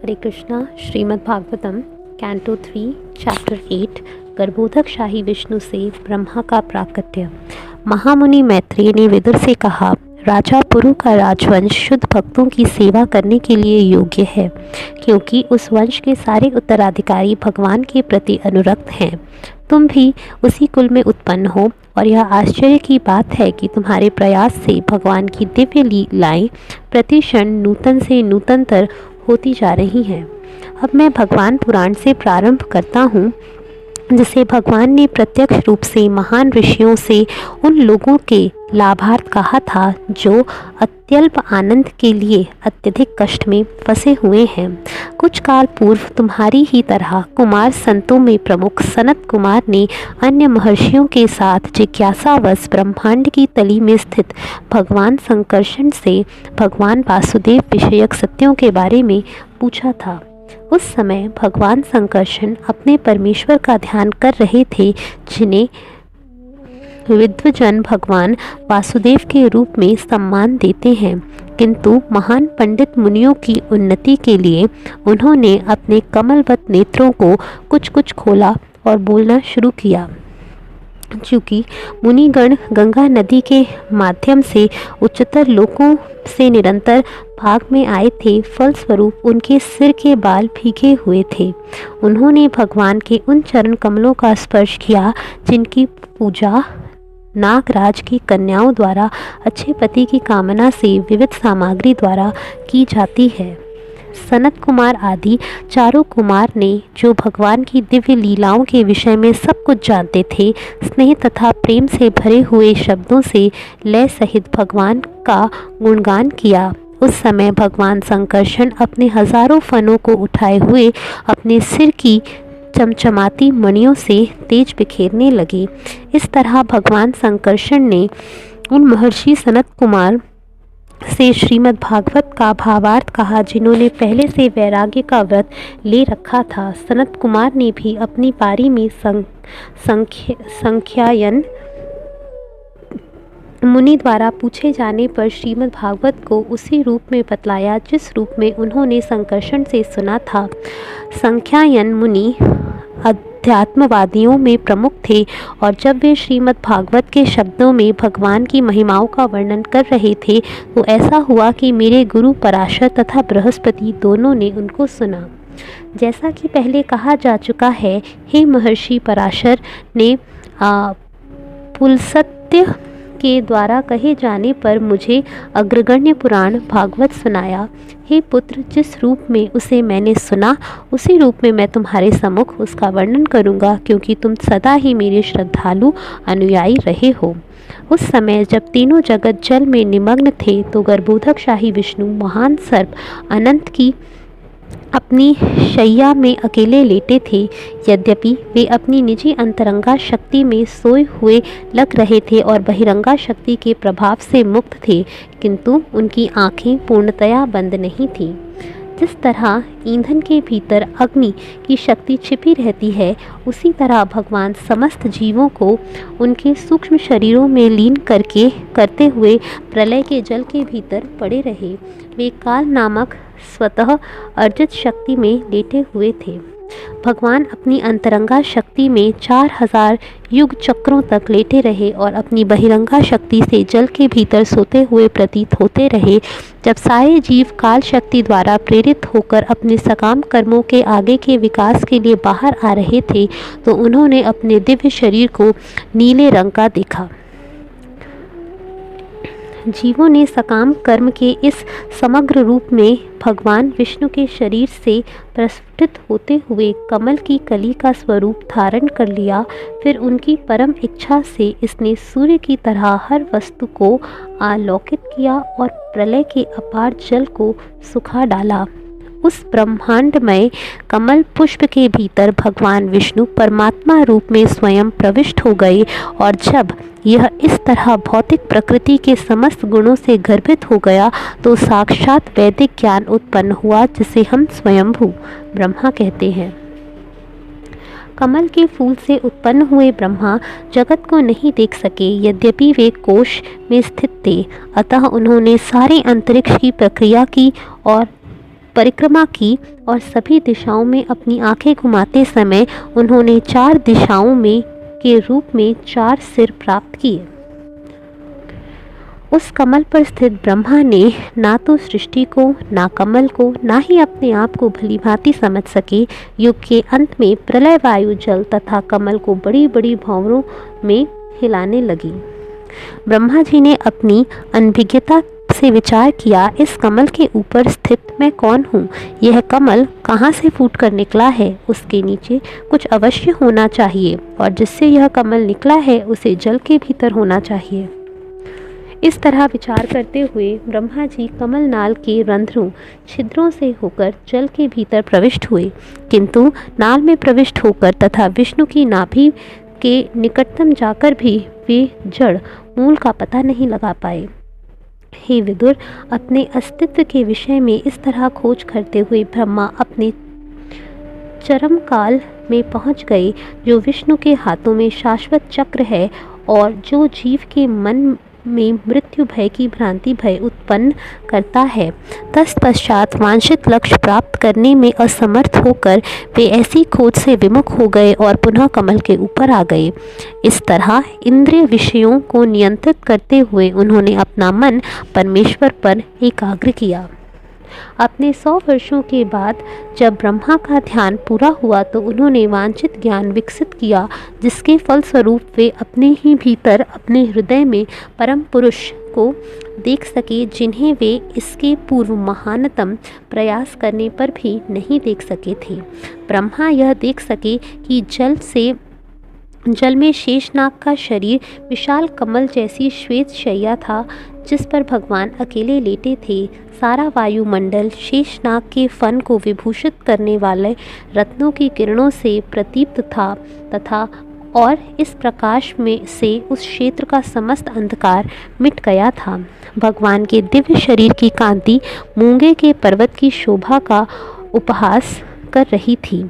हरे Krishna. Shrimad Bhagavatam canto 3 chapter 8 Garbhodaka शाही विष्णु से ब्रह्मा का प्राकट्य। महामुनि मैत्रेय ने विदुर से कहा, राजा पुरु का राजवंश शुद्ध भक्तों की सेवा करने के लिए योग्य है, क्योंकि उस वंश के सारे उत्तराधिकारी भगवान के प्रति अनुरक्त हैं। तुम भी उसी कुल में उत्पन्न हो और यह आश्चर्य की बात है कि तुम्हारे प्रयास से भगवान की दिव्य लीलाएं प्रतिक्षण नूतन से नूतनतर होती जा रही हैं। अब मैं भगवान पुराण से प्रारंभ करता हूँ, जिसे भगवान ने प्रत्यक्ष रूप से महान ऋषियों से उन लोगों के लाभार्थ कहा था जो अत्यल्प आनंद के लिए अत्यधिक कष्ट में फंसे हुए हैं। कुछ काल पूर्व तुम्हारी ही तरह कुमार संतों में प्रमुख सनत कुमार ने अन्य महर्षियों के साथ जिज्ञासावश ब्रह्मांड की तली में स्थित भगवान संकर्षण से भगवान वासुदेव विषयक सत्यों के बारे में पूछा था। उस समय भगवान संकर्षण अपने परमेश्वर का ध्यान कर रहे थे, जिन्हें विद्वजन भगवान वासुदेव के रूप में सम्मान देते हैं। किंतु महान पंडित मुनियों की उन्नति के लिए उन्होंने अपने कमलवत नेत्रों को कुछ कुछ खोला और बोलना शुरू किया। चूँकि मुनिगण गंगा नदी के माध्यम से उच्चतर लोकों से निरंतर भाग में आए थे, फलस्वरूप उनके सिर के बाल भीगे हुए थे। उन्होंने भगवान के उन चरण कमलों का स्पर्श किया जिनकी पूजा नागराज की कन्याओं द्वारा अच्छे पति की कामना से विविध सामग्री द्वारा की जाती है। सनत कुमार आदि चारों कुमार ने, जो भगवान की दिव्य लीलाओं के विषय में सब कुछ जानते थे, स्नेह तथा प्रेम से भरे हुए शब्दों से लय सहित भगवान का गुणगान किया। उस समय भगवान संकर्षण अपने हजारों फनों को उठाए हुए अपने सिर की चमचमाती मणियों से तेज बिखेरने लगे। इस तरह भगवान संकर्षण ने उन महर्षि सनत कुमार से श्रीमद् भागवत का भावार्थ कहा, जिन्होंने पहले से वैराग्य का व्रत ले रखा था। सनत कुमार ने भी अपनी पारी में संख्यायन मुनि द्वारा पूछे जाने पर श्रीमद् भागवत को उसी रूप में बतलाया जिस रूप में उन्होंने संकर्षण से सुना था। संख्यायन मुनि अध्यात्मवादियों में प्रमुख थे और जब वे श्रीमद् भागवत के शब्दों में भगवान की महिमाओं का वर्णन कर रहे थे तो ऐसा हुआ कि मेरे गुरु पराशर तथा बृहस्पति दोनों ने उनको सुना। जैसा कि पहले कहा जा चुका है, हे महर्षि पराशर ने पुलस्त्य के द्वारा कहे जाने पर मुझे अग्रगण्य पुराण भागवत सुनाया। हे पुत्र, जिस रूप में उसे मैंने सुना उसी रूप में मैं तुम्हारे सम्मुख उसका वर्णन करूँगा, क्योंकि तुम सदा ही मेरे श्रद्धालु अनुयायी रहे हो। उस समय जब तीनों जगत जल में निमग्न थे तो गर्भोधक शाही विष्णु महान सर्प अनंत की अपनी शैया में अकेले लेटे थे। यद्यपि वे अपनी निजी अंतरंगा शक्ति में सोए हुए लग रहे थे और बहिरंगा शक्ति के प्रभाव से मुक्त थे, किंतु उनकी आंखें पूर्णतया बंद नहीं थीं। जिस तरह ईंधन के भीतर अग्नि की शक्ति छिपी रहती है, उसी तरह भगवान समस्त जीवों को उनके सूक्ष्म शरीरों में लीन करते हुए प्रलय के जल के भीतर पड़े रहे। वे काल नामक स्वतः अर्जित शक्ति में लेटे हुए थे। भगवान अपनी अंतरंगा शक्ति में 4000 युग चक्रों तक लेटे रहे और अपनी बहिरंगा शक्ति से जल के भीतर सोते हुए प्रतीत होते रहे। जब सारे जीव काल शक्ति द्वारा प्रेरित होकर अपने सकाम कर्मों के आगे के विकास के लिए बाहर आ रहे थे तो उन्होंने अपने दिव्य शरीर को नीले रंग का देखा। जीवों ने सकाम कर्म के इस समग्र रूप में भगवान विष्णु के शरीर से प्रस्फुटित होते हुए कमल की कली का स्वरूप धारण कर लिया। फिर उनकी परम इच्छा से इसने सूर्य की तरह हर वस्तु को आलोकित किया और प्रलय के अपार जल को सुखा डाला। उस ब्रह्मांडमय कमल पुष्प के भीतर भगवान विष्णु परमात्मा रूप में स्वयं प्रविष्ट हो गए और जब यह इस तरह भौतिक प्रकृति के समस्त गुणों से गर्भित हो गया तो साक्षात वैदिक ज्ञान उत्पन्न हुआ, जिसे हम स्वयंभू ब्रह्मा कहते हैं। कमल के फूल से उत्पन्न हुए ब्रह्मा जगत को नहीं देख सके, यद्यपि वे कोश में स्थित थे। अतः उन्होंने सारे अंतरिक्ष की प्रक्रिया की और परिक्रमा की और सभी दिशाओं में अपनी आंखें घुमाते समय उन्होंने 4 दिशाओं में के रूप में 4 सिर प्राप्त किए। उस कमल पर स्थित ब्रह्मा ने ना तो सृष्टि को, ना कमल को, ना ही अपने आप को भली भांति समझ सके। युग के अंत में प्रलय वायु जल तथा कमल को बड़ी बड़ी भंवरों में हिलाने लगी। ब्रह्मा जी ने अपनी अनभिज्ञता से विचार किया, इस कमल के ऊपर स्थित मैं कौन हूँ? यह कमल कहाँ से फूट कर निकला है? उसके नीचे कुछ अवश्य होना चाहिए और जिससे यह कमल निकला है उसे जल के भीतर होना चाहिए। इस तरह विचार करते हुए ब्रह्मा जी कमल नाल के रंध्रों छिद्रों से होकर जल के भीतर प्रविष्ट हुए, किंतु नाल में प्रविष्ट होकर तथा विष्णु की नाभि के निकटतम जाकर भी वे जड़ मूल का पता नहीं लगा पाए। हे विदुर, अपने अस्तित्व के विषय में इस तरह खोज करते हुए ब्रह्मा अपने चरम काल में पहुंच गए, जो विष्णु के हाथों में शाश्वत चक्र है और जो जीव के मन में मृत्यु भय की भ्रांति भय उत्पन्न करता है। तत्पश्चात वांछित लक्ष्य प्राप्त करने में असमर्थ होकर वे ऐसी खोज से विमुख हो गए और पुनः कमल के ऊपर आ गए। इस तरह इंद्रिय विषयों को नियंत्रित करते हुए उन्होंने अपना मन परमेश्वर पर एकाग्र किया। अपने 100 वर्षों के बाद जब ब्रह्मा का ध्यान पूरा हुआ तो उन्होंने वांछित ज्ञान विकसित किया, जिसके फलस्वरूप वे अपने ही भीतर अपने हृदय में परम पुरुष को देख सके, जिन्हें वे इसके पूर्व महानतम प्रयास करने पर भी नहीं देख सके थे। ब्रह्मा यह देख सके कि जल में शेषनाग का शरीर विशाल कमल जैसी श्वेत शैया था, जिस पर भगवान अकेले लेटे थे। सारा वायुमंडल शेषनाग के फन को विभूषित करने वाले रत्नों की किरणों से प्रदीप्त था तथा और इस प्रकाश में से उस क्षेत्र का समस्त अंधकार मिट गया था। भगवान के दिव्य शरीर की कांति मूंगे के पर्वत की शोभा का उपहास कर रही थी।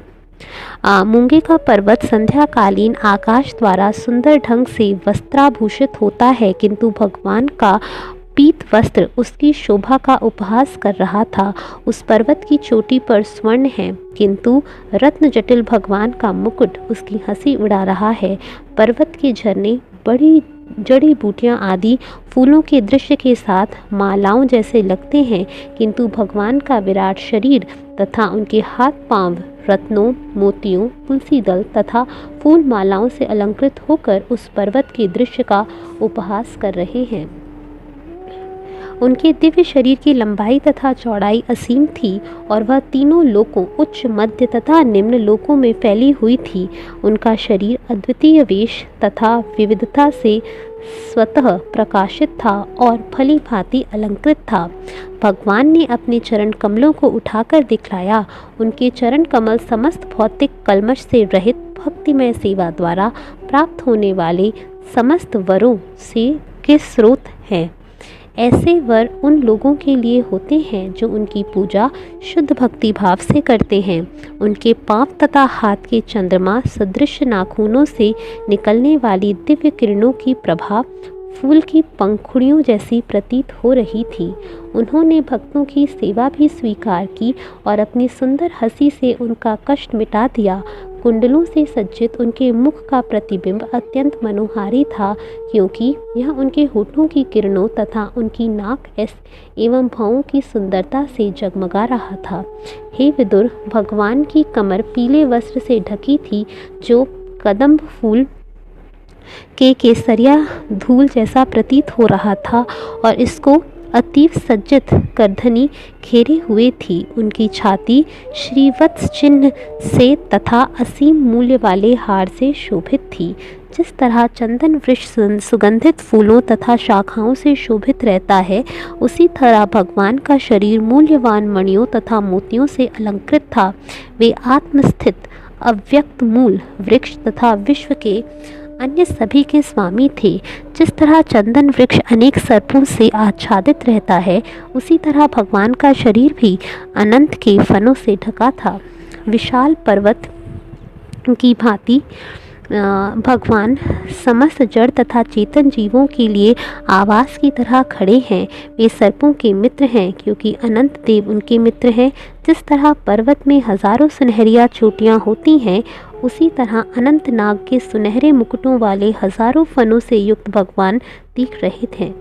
मूंगे का पर्वत संध्याकालीन आकाश द्वारा सुंदर ढंग से वस्त्राभूषित होता है, किंतु भगवान का पीत वस्त्र उसकी शोभा का उपहास कर रहा था। उस पर्वत की चोटी पर स्वर्ण है, किंतु रत्न जटिल भगवान का मुकुट उसकी हंसी उड़ा रहा है। पर्वत के झरने बड़ी जड़ी बूटियां आदि फूलों के दृश्य के साथ मालाओं जैसे लगते हैं, किंतु भगवान का विराट शरीर तथा उनके हाथ पांव रत्नों, मोतियों, तुलसी दल तथा फूल मालाओं से अलंकृत होकर उस पर्वत के दृश्य का उपहास कर रहे हैं। उनके दिव्य शरीर की लंबाई तथा चौड़ाई असीम थी और वह तीनों लोकों उच्च, मध्य तथा निम्न लोकों में फैली हुई थी। उनका शरीर अद्वितीय वेश तथा विविधता से स्वतः प्रकाशित था और भली भांति अलंकृत था। भगवान ने अपने चरण कमलों को उठाकर दिखलाया। उनके चरण कमल समस्त भौतिक कल्मश से रहित भक्तिमय सेवा द्वारा प्राप्त होने वाले समस्त वरों से के स्रोत हैं। ऐसे वर उन लोगों के लिए होते हैं जो उनकी पूजा शुद्ध भक्ति भाव से करते हैं। उनके पांव तथा हाथ के चंद्रमा सदृश नाखूनों से निकलने वाली दिव्य किरणों की प्रभा फूल की पंखुड़ियों जैसी प्रतीत हो रही थी। उन्होंने भक्तों की सेवा भी स्वीकार की और अपनी सुंदर हंसी से उनका कष्ट मिटा दिया। कुंडलों से सज्जित उनके मुख का प्रतिबिंब अत्यंत मनोहारी था, क्योंकि यह उनके होठों की किरणों तथा उनकी नाक एवं भौं की सुंदरता से जगमगा रहा था। हे विदुर, भगवान की कमर पीले वस्त्र से ढकी थी, जो कदम्ब फूल के केसरिया धूल जैसा प्रतीत हो रहा था और इसको अतीव सज्जित करधनी घेरे हुए थी। उनकी छाती श्रीवत्स चिन्ह से तथा असीम मूल्य वाले हार से शोभित थी। जिस तरह चंदन वृक्ष सुगंधित फूलों तथा शाखाओं से शोभित रहता है, उसी तरह भगवान का शरीर मूल्यवान मणियों तथा मोतियों से अलंकृत था। वे आत्मस्थित अव्यक्त मूल वृक्ष तथा विश्व के अन्य सभी के स्वामी थे। जिस तरह चंदन वृक्ष अनेक सर्पों से आच्छादित रहता है, उसी तरह भगवान का शरीर भी अनंत के फनों से ढका था। विशाल पर्वत की भांति भगवान समस्त जड़ तथा चेतन जीवों के लिए आवास की तरह खड़े हैं। वे सर्पों के मित्र हैं क्योंकि अनंत देव उनके मित्र हैं। जिस तरह पर्वत में हजारों सुनहरियाँ चोटियाँ होती हैं, उसी तरह अनंत नाग के सुनहरे मुकुटों वाले हजारों फनों से युक्त भगवान दिख रहे थे।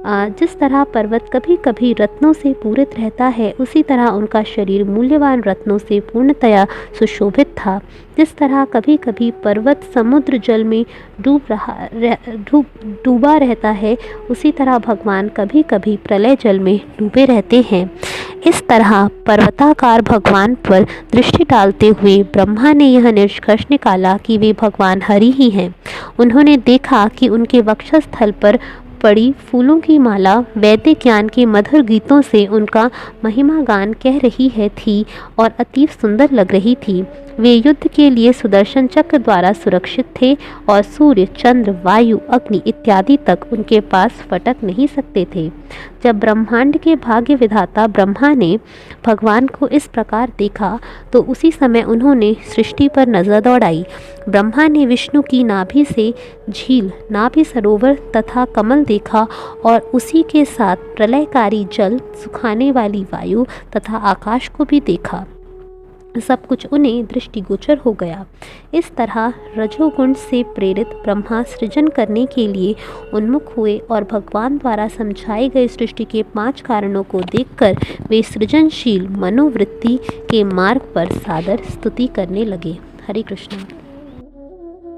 जिस तरह पर्वत कभी कभी रत्नों से पूरित रहता है, उसी तरह उनका शरीर मूल्यवान रत्नों से पूर्णतया सुशोभित था। जिस तरह कभी कभी पर्वत समुद्र जल में डूबा रहता है, उसी तरह भगवान कभी कभी प्रलय जल में डूबे रहते हैं। इस तरह पर्वताकार भगवान पर दृष्टि डालते हुए ब्रह्मा ने यह निष्कर्ष निकाला कि वे भगवान हरि ही हैं। उन्होंने देखा कि उनके वक्षस्थल पर पड़ी फूलों की माला वैदिक ज्ञान के मधुर गीतों से उनका महिमा गान कह रही थी और अतीव सुंदर लग रही थी। वे युद्ध के लिए सुदर्शन चक्र द्वारा सुरक्षित थे और सूर्य, चंद्र, वायु, अग्नि इत्यादि तक उनके पास फटक नहीं सकते थे। जब ब्रह्मांड के भाग्य विधाता ब्रह्मा ने भगवान को इस प्रकार देखा, तो उसी समय उन्होंने सृष्टि पर नजर दौड़ाई। ब्रह्मा ने विष्णु की नाभि से झील, नाभि सरोवर तथा कमल देखा और उसी के साथ प्रलयकारी जल, सुखाने वाली वायु तथा आकाश को भी देखा। सब कुछ उन्हें दृष्टिगोचर हो गया। इस तरह रजोगुण से प्रेरित ब्रह्मा सृजन करने के लिए उन्मुख हुए और भगवान द्वारा समझाए गए सृष्टि के 5 कारणों को देखकर वे सृजनशील मनोवृत्ति के मार्ग पर सादर स्तुति करने लगे। हरे कृष्ण।